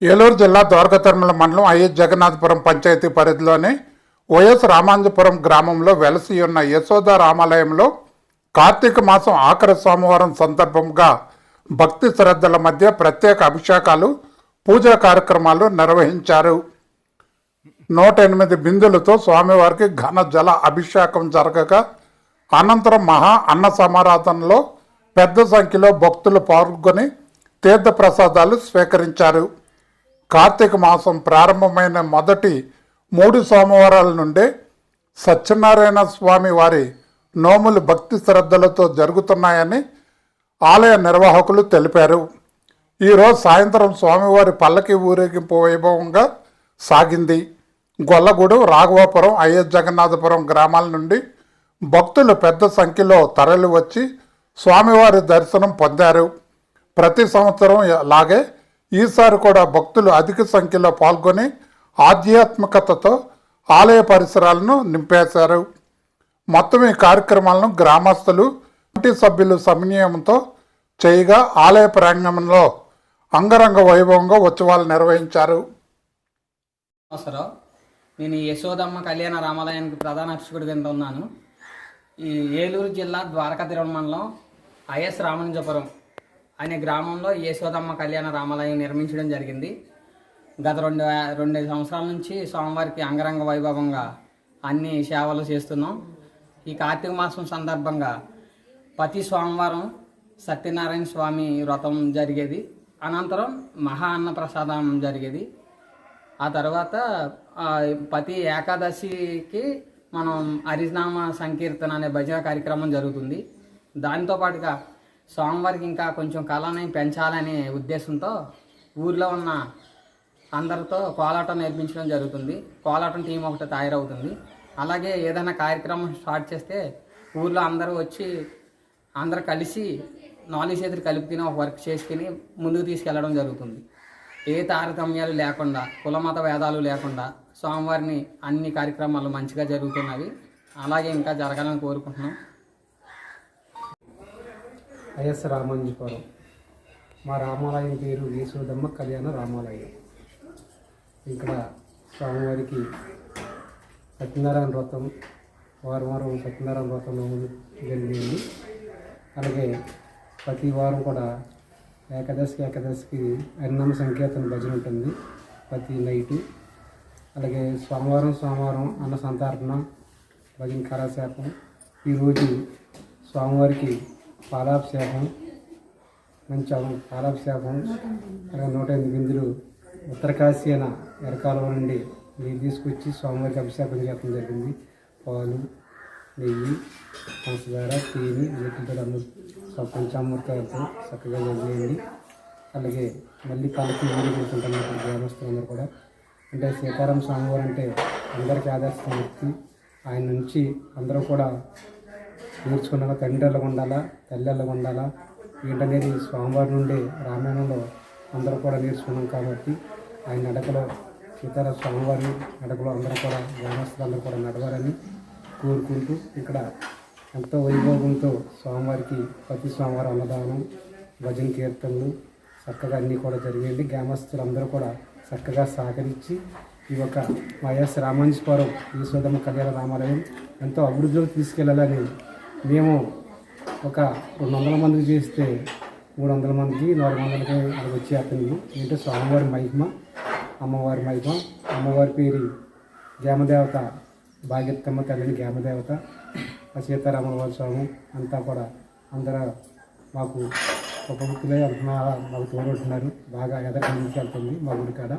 ఏలూరు జిల్లా ద్వారకతిరుమల మండలం ఐఎస్ జగన్నాథపురం పంచాయతీ పరిధిలోని వైఎస్ రామాంజపురం గ్రామంలో వెలసి ఉన్న యశోద రామాలయంలో కార్తీక మాసం ఆఖరి సోమవారం సందర్భంగా భక్తి శ్రద్ధల మధ్య ప్రత్యేక అభిషేకాలు పూజా కార్యక్రమాలు నిర్వహించారు. 108 బిందులతో స్వామివారికి ఘన జల అభిషేకం జరగగా అనంతరం మహా అన్న సమారాధనలో పెద్ద సంఖ్యలో భక్తులు పాల్గొని తీర్థ ప్రసాదాలు స్వీకరించారు. కార్తీక మాసం ప్రారంభమైన మొదటి 3 సోమవారాల నుండే సత్యనారాయణ స్వామి వారి నోములు భక్తి శ్రద్ధలతో జరుగుతున్నాయని ఆలయ నిర్వాహకులు తెలిపారు. ఈరోజు సాయంత్రం స్వామివారి పల్లకి ఊరేగింపు వైభవంగా సాగింది. గొల్లగూడు, రాఘవాపురం, ఐఎస్ జగన్నాథపురం గ్రామాల నుండి భక్తులు పెద్ద సంఖ్యలో తరలి వచ్చి స్వామివారి దర్శనం పొందారు. ప్రతి సంవత్సరం లాగే ఈసారి కూడా భక్తులు అధిక సంఖ్యలో పాల్గొని ఆధ్యాత్మికతతో ఆలయ పరిసరాలను నింపేశారు. మొత్తం ఈ కార్యక్రమాలను గ్రామస్తులు, కమిటీ సభ్యులు సమన్వయంతో చేయగా ఆలయ ప్రాంగణంలో అంగరంగ వైభవంగా ఉత్సవాలు నిర్వహించారు. నేను యశోదమ్మ కళ్యాణ రామాలయానికి ప్రధాన అర్చకుడి కింద ఉన్నాను. ఈ ఏలూరు జిల్లా ద్వారకతిరుమల మండలం ఐఎస్ రామాంజపురం అనే గ్రామంలో యశోదమ్మ కళ్యాణ రామాలయం నిర్మించడం జరిగింది. గత రెండు సంవత్సరాల నుంచి స్వామివారికి అంగరంగ వైభవంగా అన్ని సేవలు చేస్తున్నాం. ఈ కార్తీక మాసం సందర్భంగా ప్రతి సోమవారం సత్యనారాయణ స్వామి వ్రతం జరిగేది. అనంతరం మహా అన్న ప్రసాదం జరిగేది. ఆ తర్వాత ప్రతి ఏకాదశికి మనం హరినామ సంకీర్తన అనే భజన కార్యక్రమం జరుగుతుంది. దాంతోపాటుగా స్వామివారికి ఇంకా కొంచెం కళని పెంచాలనే ఉద్దేశంతో ఊర్లో ఉన్న అందరితో కోలాటం నేర్పించడం జరుగుతుంది. కోలాటం టీం ఒకటి తయారవుతుంది. అలాగే ఏదైనా కార్యక్రమం స్టార్ట్ చేస్తే ఊర్లో అందరూ వచ్చి అందరూ కలిసి 4 చేతులు కలిపి తిని ఒక వర్క్ చేసుకుని ముందుకు తీసుకెళ్లడం జరుగుతుంది. ఏ తారతమ్యాలు లేకుండా, కులమత భేదాలు లేకుండా స్వామివారిని అన్ని కార్యక్రమాలు మంచిగా జరుగుతున్నవి. అలాగే ఇంకా జరగాలని కోరుకుంటున్నాం. ఐఎస్ రామాంజపురం మా రామాలయం పేరు యశోదమ్మ కళ్యాణ రామాలయం. ఇక్కడ స్వామివారికి సత్యనారాయణ వ్రతం వారం సత్యనారాయణ వ్రతం జరిగింది. అలాగే ప్రతి వారం కూడా ఏకాదశికి హరినామ సంకీర్తన భజన ఉంటుంది ప్రతి నైటు. అలాగే సోమవారం అన్న సంతర్పణ భజన కాలక్షేపం. ఈరోజు స్వామివారికి పాలాభిషేకం, మంచి పాలాభిషేకం. అలాగే 108 బిందులు ఉత్తరకాశీ అయిన ఎరకాలం నుండి నీళ్ళు తీసుకొచ్చి స్వామివారికి అభిషేకం చేయడం జరిగింది. పాలు, నెయ్యి, పంచదార, తేనె వీటితో అందరూ పంచామృతాలతో చక్కగా జరిగేయండి. అలాగే మళ్ళీ పల్లకి ఊరేగించుకుంటున్నారు గ్రామస్తులందరూ కూడా. అంటే సీతారామ స్వామివారు అంటే అందరికీ ఆదర్శం వ్యక్తి. ఆయన నుంచి అందరూ కూడా నేర్చుకున్నారా, తండ్రి ఎలాగ ఉండాలా, తల్లి ఎలాగ ఉండాలా ఏంటనేది స్వామివారి నుండి రామాయణంలో అందరూ కూడా నేర్చుకున్నాం. కాబట్టి ఆయన నడకలో సీతారామ స్వామివారి నడకలో అందరూ కూడా గ్రామస్తులందరూ కూడా నడవాలని కోరుకుంటూ ఇక్కడ ఎంతో వైభవంతో స్వామివారికి ప్రతి సోమవారం అన్నదానం, భజన కీర్తనలు చక్కగా అన్నీ కూడా జరిగేయండి. గ్రామస్తులందరూ కూడా చక్కగా సహకరించి ఈ యొక్క వైఎస్ రామాంజపురం యశోదమ్మ కళ్యాణ రామాలయం ఎంతో అభివృద్ధిలోకి తీసుకెళ్ళాలని మేము ఒక 200 మందికి చేస్తే 300 మందికి 400 మందికి అది వచ్చే అతను ఏంటంటే స్వామివారి మహిమ, అమ్మవారి మహిమ. అమ్మవారి పేరు గ్రామదేవత భాగ్యత్తమ్మ తల్లిని గ్రామదేవత, సీతారామవారి స్వామి అంతా కూడా అందరూ మాకు ఉపముక్తులై అంటున్నా మాకు తోడుంటున్నారు. బాగా ఎదరికి వెళ్తుంది మా గుడి కాడ.